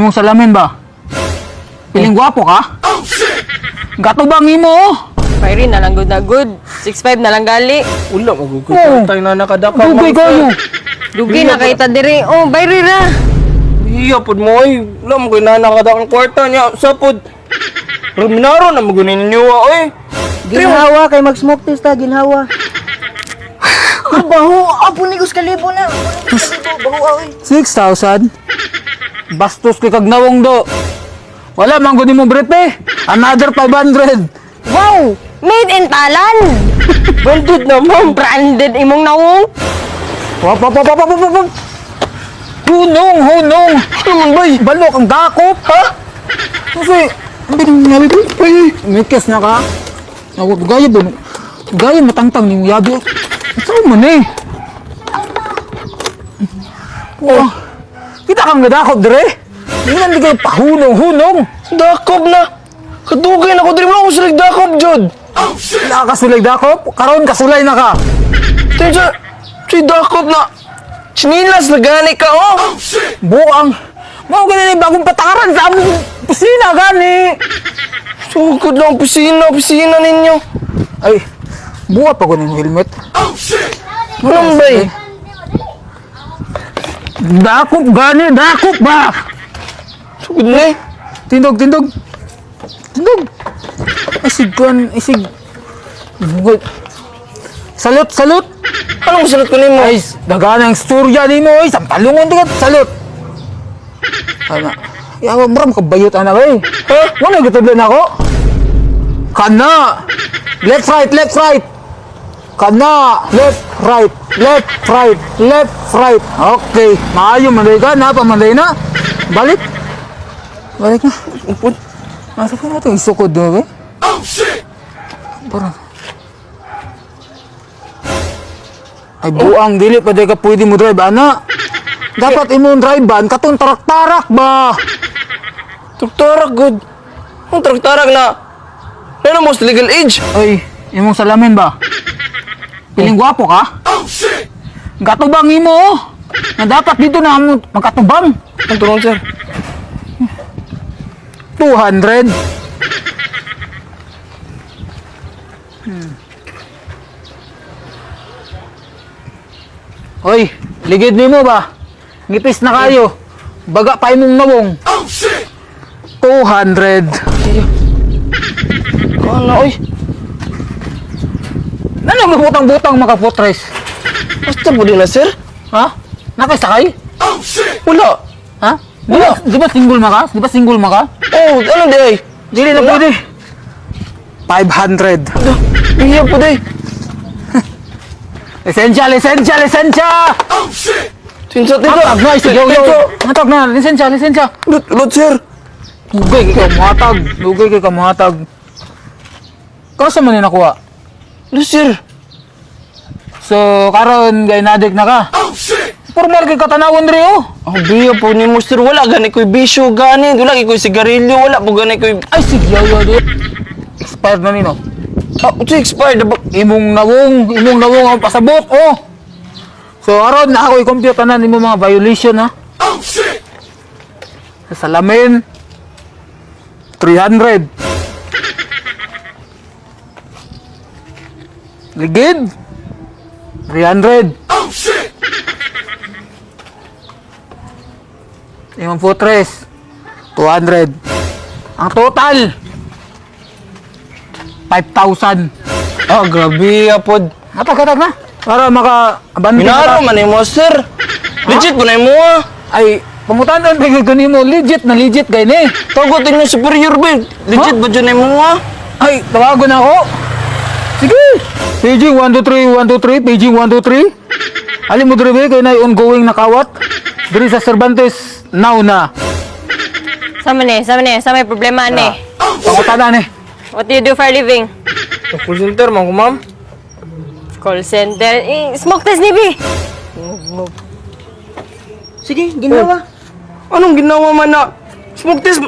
Imong salamin ba? Piling gwapo ka? Gato bang imo? Bayri na lang good na good. 6'5 na lang gali. Wala, magugulay tayo na nakadakap. Dugay kayo. Dugi na kay ta diri. Oh, bayri ra. Iya, pod mo ay. Wala, mo kayo na nakadakang kwarta niya. Sa pod. Ruminaro na magunin niyo, oy. Ginhawa kay mag-smoke test ta, ginhawa. Baho, apo ni Kalibo na. Baho ay. 6,000? Bastos kay kag nawong do. Wala man gud mo brief. Another 500. Wow! Made in Thailand. Bandit na, ma'am. Branded imong nawong. Wap. Hunong. Naman bay. Balok ang dakop, ha? Kasi, ang bilang yabi ko. Ay, mikes na ka. Gaya ba? Gaya matangtang ni mo yabi. Saan man eh? Oh, kita kang nadakop dire? Hindi na kayo pahunong. Dakop na. Kadugay na ko diri mo ako sa dakop, Jod. Wala ka sulay dakop? Karon kasulay na ka. Tensa, si dakop na. Chinilas na gani ka, oh. Buang. Mao ganun yung bagong patakaran sa among kusina gani. Sugod lang, pisina ninyo. Ay, buwa pa ko ng helmet. Anong bay? Dakop ba? Sugod na eh. Tindog. Isig. Salute. Anong salat ko nimo? Ay, daganang istorya ni mo. Ay, sampalungon tigat. Salute. Ano? Yawa, maram kabayot anak eh. Ha? Wala gitudlan ako? Kana. Left, right. Kana. Left, right. Okay. Maayo, manday ka na. Pamanday na. Balik na. Upod. Nasa ko na ito. Isukod na eh. Parang. Ay, buang dili pa di ka pwede mo drive, ana. Dapat imong drive-ban, katong tarak-tarak ba? Traktarak, good. Ang traktarak na. Ano mo sa legal age? Ay, imong salamin ba? Piling gwapo ka? Gatubang imo, na dapat dito na mo magkatubang. Ang turong, sir. 200. Hoy, ligid nimo ba? Ngipis na kayo. Baga pa imong nawong. 200. Kala, oy. Ano mabutang-butang makapotres? Basta po din na, sir. Ha? Nakasakay? Wala. Ha? Di ba single maka? Oh, ano di ay? Dili na pwede. 500. Iya po di. Lisensya! Sinsa dito. Hatag na, isigaw yun. Hatag na, lisensya. Lot, sir. Dugay kay ka muhatag. Kasa man ni nakuha? Lot, sir. So, karon gay nadik na ka. Formal kay katanawon diri oh. Ang biya po ni mo, sir. Wala gani ko'y bisyo gani. Wala ko'y sigarilyo. Wala po gani ko'y... Ay sigyaw di. Expired na nino. Ah, ito expired. Imong nawong ang pasabot oh. So, karon na ako i-compute na nimo mga violation ha. Sa salamin 300. Ligid 300. Imong putres 200. Ang total 5,000. Ah, grabe apod. Hatag na. Para maka-abandon Minaro man ni mo, sir. Legit po na mo, ah. Ay, pangutanan pa yung mo. Legit gani. Tagotin yung superior, ba? Legit ba dyan mo, ah? Ay, tawagon ako. Sige. Paging 123, paging 123. Alim mo drive kay na ongoing na kawat. Diri sa Cervantes, now na. Sama may problema ni. Pangutanan eh. What do you do for a living? Call center, man ko, ma'am. Call center. Smoke test ni B. Sige, ginhawa. Anong ginawa man na? Smoke test.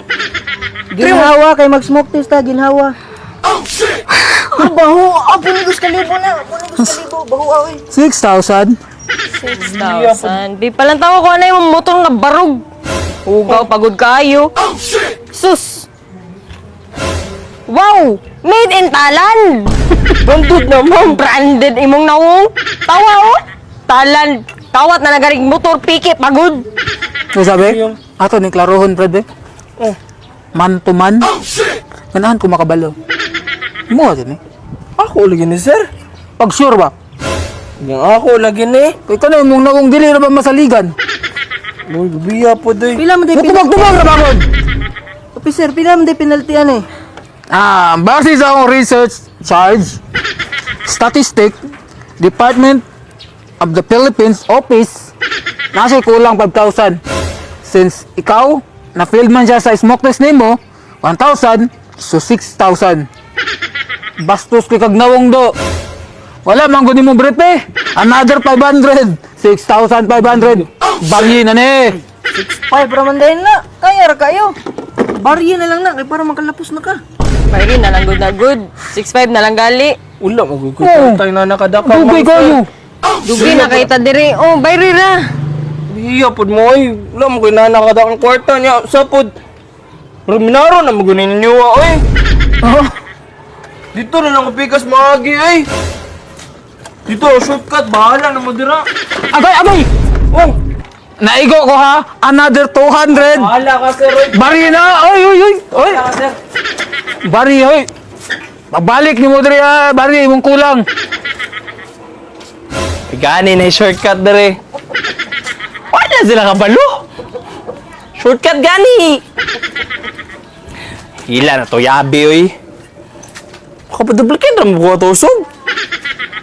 Ginhawa kay mag-smoke test ta, ginhawa. Baho, apo ni Kalibo na. Baho ay. 6,000. 6,000. Di palang tawa ko ano yung motor nga barog. Hugaw, pagod kayo. Sus! Wow! Made in Thailand! Bandod naman. Branded imong naong. Tawa oh! Thailand. Kawat na nagaring motor, piki, pagod. So sabi, Yung- ato ni klarohon, brad, eh. Oh. Man to man. Ganahan ko makabalo. Mo din eh. Ako lagi ni sir. Pag sure ba? Yang ako lagi ni. Kaya ka na yung mong dili na ba masaligan? Uy, biya po day. Pila mo day Mutubag-tubag na bangod! Officer, pila mo day penaltyan eh. Base sa akong research charge, statistic, Department of the Philippines Office, nasa kulang 5,000. Since ikaw, na-failed man siya sa smoke test nimo, 1,000, so 6,000. Bastos kay kagnawong do. Wala man guni mo brepe. Another 500, 6,500. Bangi na ni. 5 raman din na. Kaya ra kayo. Barya na lang na, kay para makalapos na ka. Pwede na lang good na good. 6'5 na lang gali. Wala magugod Oh. tayo na nakadaka. Dugay kayo. Dugi na kay diri. Oh, bayri ra. Biya po mo ay. Wala mo na nakadaka ang kwarta niya. Sapod. Ruminaro na magunin ninyo ay. Oh, Dito na lang upikas maagi ay. Dito, shortcut. Bahala na mo dira. agay! Oh, Naigo ko ha. Another 200. bahala ka sir. Oy. Bari na. Oy. Bahala ka sir. Bari, oy. Pagbalik ni mo diri ha. Bari, mong kulang. Gani na yung shortcut dere. Wala sila kabalo. Shortcut gani. Hila na to yabi oy. Kapadublikin na mo ko tusog.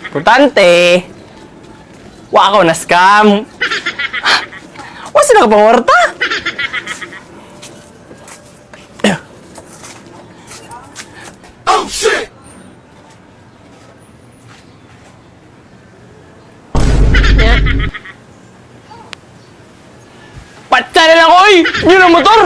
Importante. Wa ako na scam. Wa sila ka pangwarta. Patsa na lang oy! Yun ang motor!